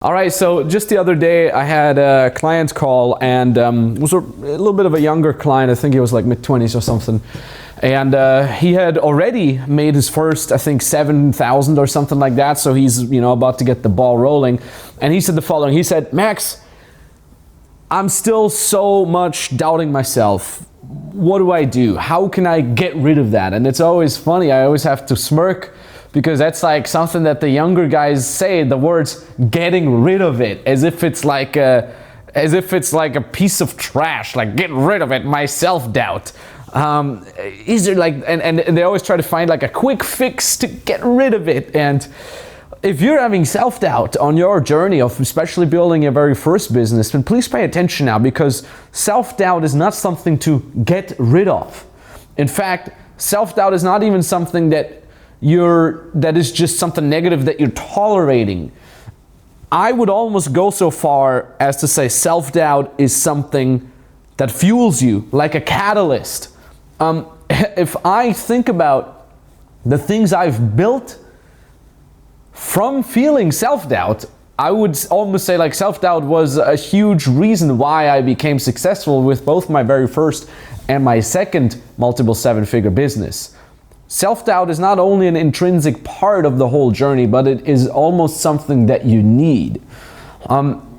All right, so just the other day I had a client call, and it was a little bit of a younger client. I think he was like mid-20s or something. And he had already made his first, I think, 7,000 or something like that. So he's, about to get the ball rolling. And he said the following. He said, "Max, I'm still so much doubting myself. What do I do? How can I get rid of that?" And it's always funny. I always have to smirk, because that's like something that the younger guys say, the words "getting rid of it," as if it's like a piece of trash, like "get rid of it," my self-doubt. Is there like, and they always try to find like a quick fix to get rid of it. And if you're having self-doubt on your journey of especially building your very first business, then please pay attention now, because self-doubt is not something to get rid of. In fact, self-doubt is not even something that is just something negative that you're tolerating. I would almost go so far as to say self-doubt is something that fuels you, like a catalyst. If I think about the things I've built from feeling self-doubt, I would almost say like self-doubt was a huge reason why I became successful with both my very first and my second multiple seven-figure business. Self-doubt is not only an intrinsic part of the whole journey, but it is almost something that you need.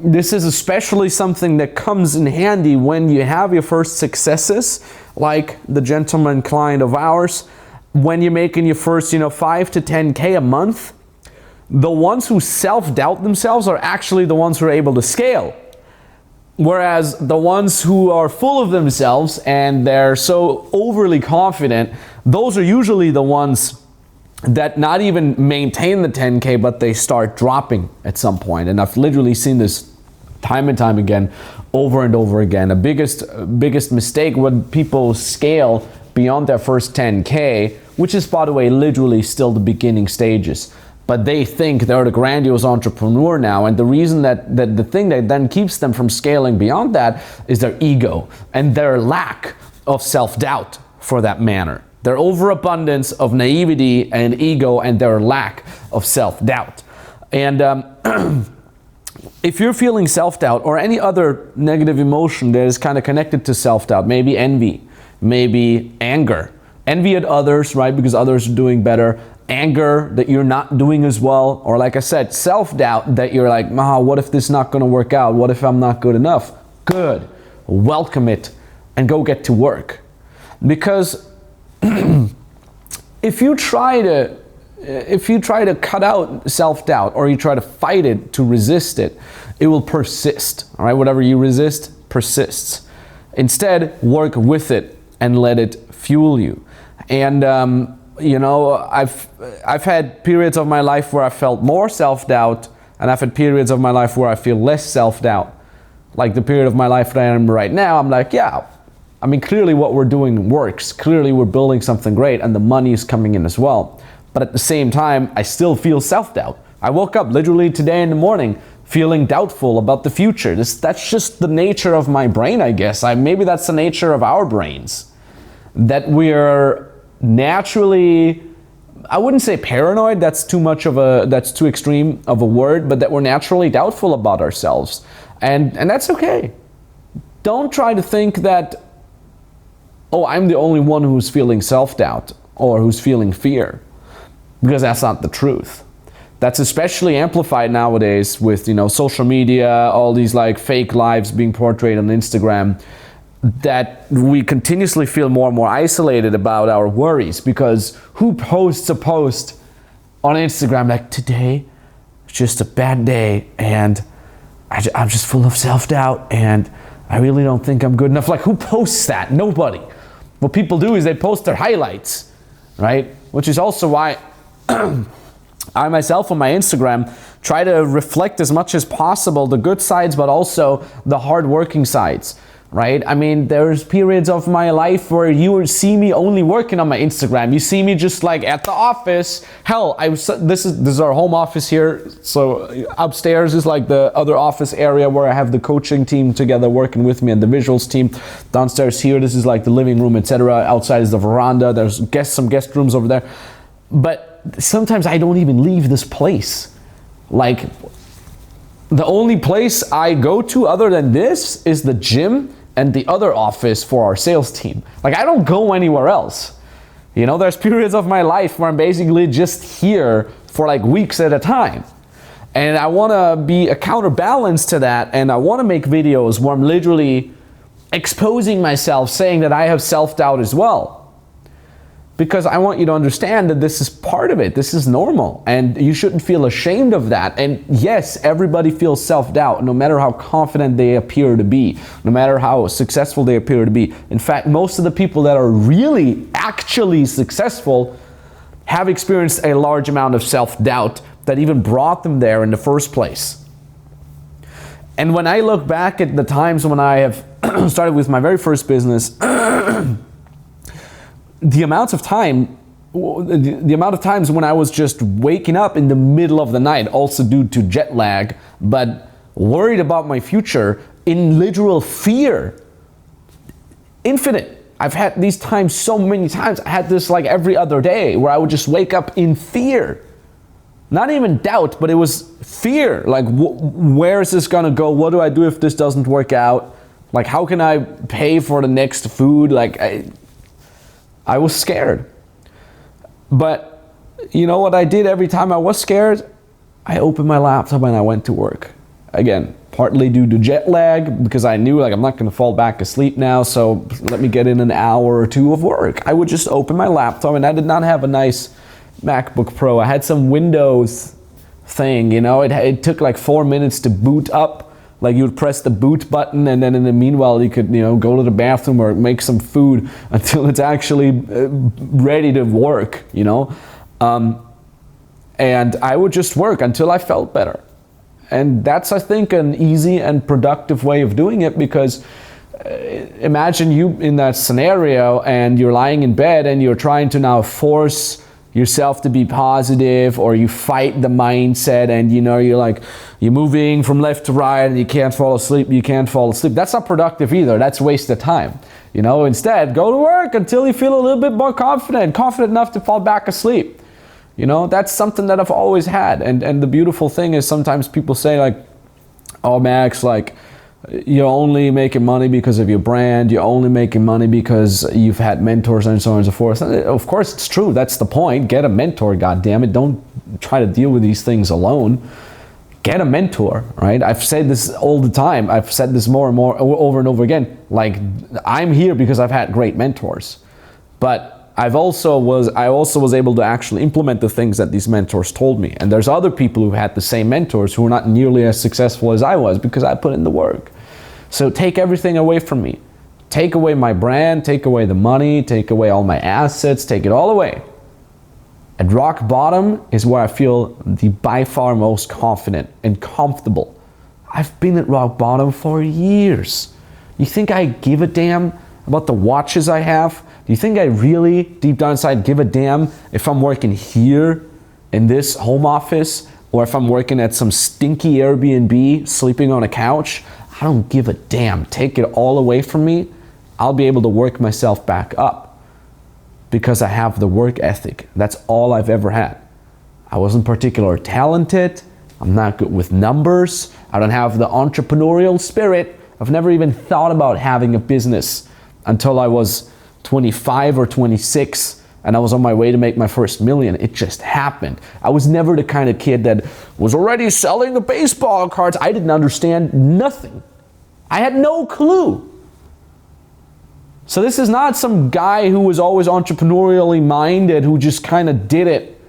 This is especially something that comes in handy when you have your first successes, like the gentleman client of ours. When you're making your first, 5 to 10K a month, the ones who self-doubt themselves are actually the ones who are able to scale. Whereas the ones who are full of themselves and they're so overly confident, those are usually the ones that not even maintain the 10K, but they start dropping at some point. And I've literally seen this time and time again, over and over again. The biggest mistake when people scale beyond their first 10K, which is, by the way, literally still the beginning stages. But they think they're the grandiose entrepreneur now, and the reason that the thing that then keeps them from scaling beyond that is their ego and their lack of self-doubt, for that matter. Their overabundance of naivety and ego and their lack of self-doubt. And if you're feeling self-doubt or any other negative emotion that is kind of connected to self-doubt, maybe envy, maybe anger, envy at others, right, because others are doing better, anger that you're not doing as well, or like I said, self-doubt that you're like, what if this is not going to work out? What if I'm not good enough? Good. Welcome it and go get to work. Because if you try to cut out self-doubt, or you try to fight it, to resist it, it will persist. All right, whatever you resist persists. Instead, work with it and let it fuel you. And I've had periods of my life where I felt more self-doubt, and I've had periods of my life where I feel less self-doubt. Like the period of my life that I am right now, I'm like, clearly what we're doing works. Clearly we're building something great, and the money is coming in as well. But at the same time, I still feel self-doubt. I woke up literally today in the morning feeling doubtful about the future. That's just the nature of my brain, I guess. Maybe that's the nature of our brains. That we're naturally, I wouldn't say paranoid, that's too extreme of a word, but that we're naturally doubtful about ourselves. And that's okay. Don't try to think that, I'm the only one who's feeling self-doubt or who's feeling fear, because that's not the truth. That's especially amplified nowadays with, social media, all these like fake lives being portrayed on Instagram, that we continuously feel more and more isolated about our worries, because who posts a post on Instagram like, today it's just a bad day and I'm just full of self-doubt and I really don't think I'm good enough. Like, who posts that? Nobody. What people do is they post their highlights, right? Which is also why I myself on my Instagram try to reflect as much as possible the good sides, but also the hard-working sides. Right? There's periods of my life where you would see me only working on my Instagram. You see me just like at the office. Hell, this is our home office here. So upstairs is like the other office area where I have the coaching team together working with me and the visuals team. Downstairs here, this is like the living room, etc. Outside is the veranda. There's some guest rooms over there. But sometimes I don't even leave this place. Like, The only place I go to other than this is the gym and the other office for our sales team. Like, I don't go anywhere else. You know, there's periods of my life where I'm basically just here for like weeks at a time. And I want to be a counterbalance to that, and I want to make videos where I'm literally exposing myself, saying that I have self-doubt as well. Because I want you to understand that this is part of it. This is normal, and you shouldn't feel ashamed of that. And yes, everybody feels self-doubt, no matter how confident they appear to be, no matter how successful they appear to be. In fact, most of the people that are really actually successful have experienced a large amount of self-doubt that even brought them there in the first place. And when I look back at the times when I have started with my very first business, the amount of times when I was just waking up in the middle of the night, also due to jet lag, but worried about my future, in literal fear, infinite. I've had these times so many times. I had this like every other day where I would just wake up in fear. Not even doubt, but it was fear. Like, where is this gonna go? What do I do if this doesn't work out? Like, how can I pay for the next food? Like, I was scared. But you know what I did every time I was scared? I opened my laptop and I went to work. Again, partly due to jet lag, because I knew like I'm not gonna fall back asleep now, so let me get in an hour or two of work. I would just open my laptop, and I did not have a nice MacBook Pro. I had some Windows thing, you know, it took like 4 minutes to boot up. Like, you would press the boot button, and then in the meanwhile you could, you know, go to the bathroom or make some food until it's actually ready to work, you know. And I would just work until I felt better. And that's, I think, an easy and productive way of doing it, because imagine you in that scenario and you're lying in bed and you're trying to now force yourself to be positive, or you fight the mindset, and you know, you're moving from left to right and you can't fall asleep. That's not productive either. That's wasted time. You know, instead, go to work until you feel a little bit more confident enough to fall back asleep. You know, that's something that I've always had. And the beautiful thing is, sometimes people say like, oh, Max, like, you're only making money because of your brand, you're only making money because you've had mentors, and so on and so forth. And of course it's true, that's the point. Get a mentor, goddammit. Don't try to deal with these things alone. Get a mentor, right? I've said this all the time. I've said this more and more, over and over again. Like, I'm here because I've had great mentors. But I also was able to actually implement the things that these mentors told me. And there's other people who had the same mentors who are not nearly as successful as I was, because I put in the work. So take everything away from me. Take away my brand, take away the money, take away all my assets, take it all away. At rock bottom is where I feel the by far most confident and comfortable. I've been at rock bottom for years. You think I give a damn about the watches I have? Do you think I really, deep down inside, give a damn if I'm working here in this home office, or if I'm working at some stinky Airbnb, sleeping on a couch? I don't give a damn. Take it all away from me. I'll be able to work myself back up, because I have the work ethic. That's all I've ever had. I wasn't particularly talented. I'm not good with numbers. I don't have the entrepreneurial spirit. I've never even thought about having a business until I was 25 or 26, and I was on my way to make my first million. It just happened. I was never the kind of kid that was already selling the baseball cards. I didn't understand nothing. I had no clue. So this is not some guy who was always entrepreneurially minded who just kind of did it.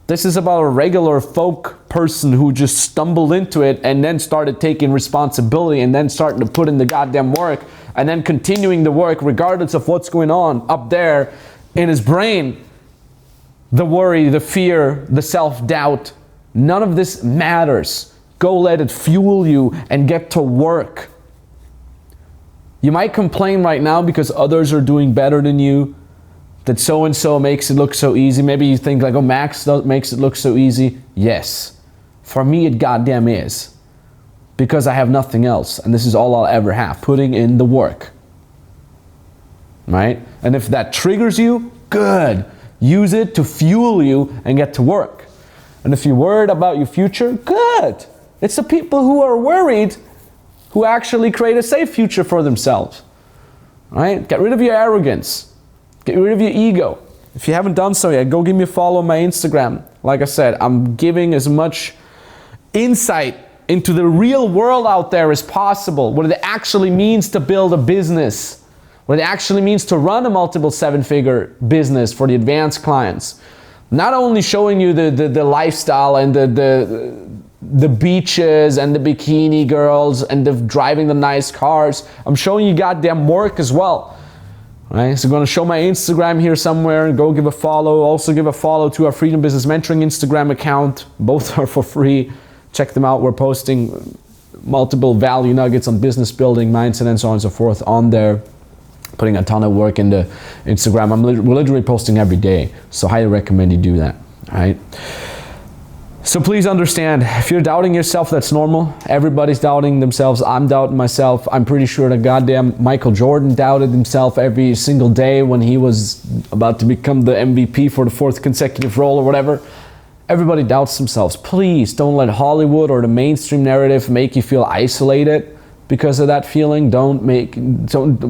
This is about a regular folk person who just stumbled into it and then started taking responsibility, and then starting to put in the goddamn work, and then continuing the work regardless of what's going on up there in his brain. The worry, the fear, the self-doubt, none of this matters. Go let it fuel you and get to work. You might complain right now because others are doing better than you, that so-and-so makes it look so easy. Maybe you think like, oh, Max makes it look so easy. Yes, for me it goddamn is. Because I have nothing else, and this is all I'll ever have, putting in the work. Right? And if that triggers you, good. Use it to fuel you and get to work. And if you're worried about your future, good. It's the people who are worried who actually create a safe future for themselves. Right? Get rid of your arrogance. Get rid of your ego. If you haven't done so yet, go give me a follow on my Instagram. Like I said, I'm giving as much insight into the real world out there as possible, what it actually means to build a business, what it actually means to run a multiple seven-figure business for the advanced clients. Not only showing you the lifestyle and the beaches and the bikini girls and the driving the nice cars, I'm showing you goddamn work as well. Right? So I'm going to show my Instagram here somewhere, and go give a follow. Also give a follow to our Freedom Business Mentoring Instagram account. Both are for free. Check them out. We're posting multiple value nuggets on business building, mindset, and so on and so forth on there. Putting a ton of work into Instagram. We're literally posting every day. So highly recommend you do that. All right. So please understand, if you're doubting yourself, that's normal. Everybody's doubting themselves. I'm doubting myself. I'm pretty sure that goddamn Michael Jordan doubted himself every single day when he was about to become the MVP for the 4th consecutive role or whatever. Everybody doubts themselves. Please don't let Hollywood or the mainstream narrative make you feel isolated because of that feeling.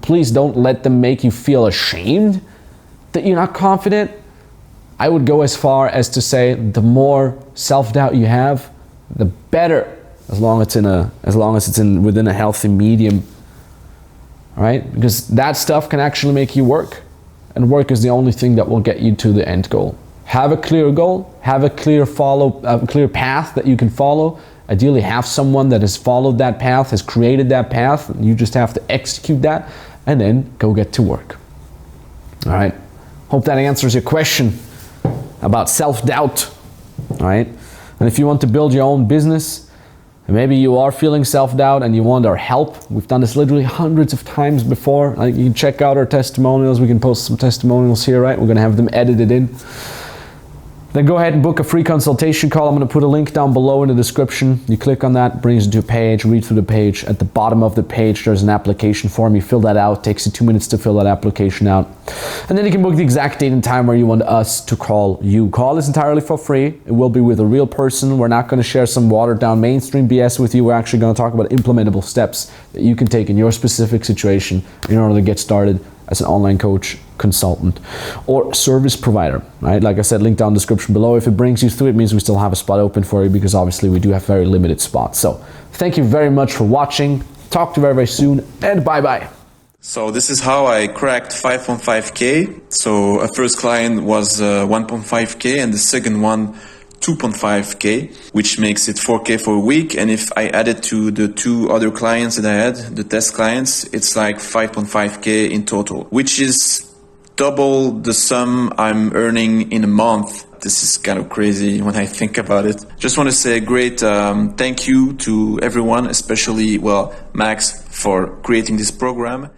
Please don't let them make you feel ashamed that you're not confident. I would go as far as to say the more self-doubt you have, the better, as long as it's within a healthy medium. All right? Because that stuff can actually make you work, and work is the only thing that will get you to the end goal. Have a clear goal, have a clear path that you can follow. Ideally, have someone that has followed that path, has created that path. You just have to execute that, and then go get to work. All right? Hope that answers your question about self-doubt. All right? And if you want to build your own business, and maybe you are feeling self-doubt and you want our help, we've done this literally hundreds of times before. You can check out our testimonials. We can post some testimonials here, right? We're going to have them edited in. Then go ahead and book a free consultation call. I'm going to put a link down below in the description. You click on that, brings you to a page, read through the page. At the bottom of the page, there's an application form. You fill that out. It takes you 2 minutes to fill that application out. And then you can book the exact date and time where you want us to call you. Call is entirely for free. It will be with a real person. We're not going to share some watered down mainstream BS with you. We're actually going to talk about implementable steps that you can take in your specific situation in order to get started as an online coach, consultant, or service provider, right? Like I said, link down in the description below. If it brings you through, it means we still have a spot open for you, because obviously we do have very limited spots. So thank you very much for watching. Talk to you very, very soon, and bye-bye. So this is how I cracked 5.5K. So a first client was 1.5K, and the second one 2.5K, which makes it 4K for a week. And if I add it to the 2 other clients that I had, the test clients, it's like 5.5K in total, which is double the sum I'm earning in a month. This is kind of crazy when I think about it. Just want to say a great thank you to everyone, especially, Max, for creating this program.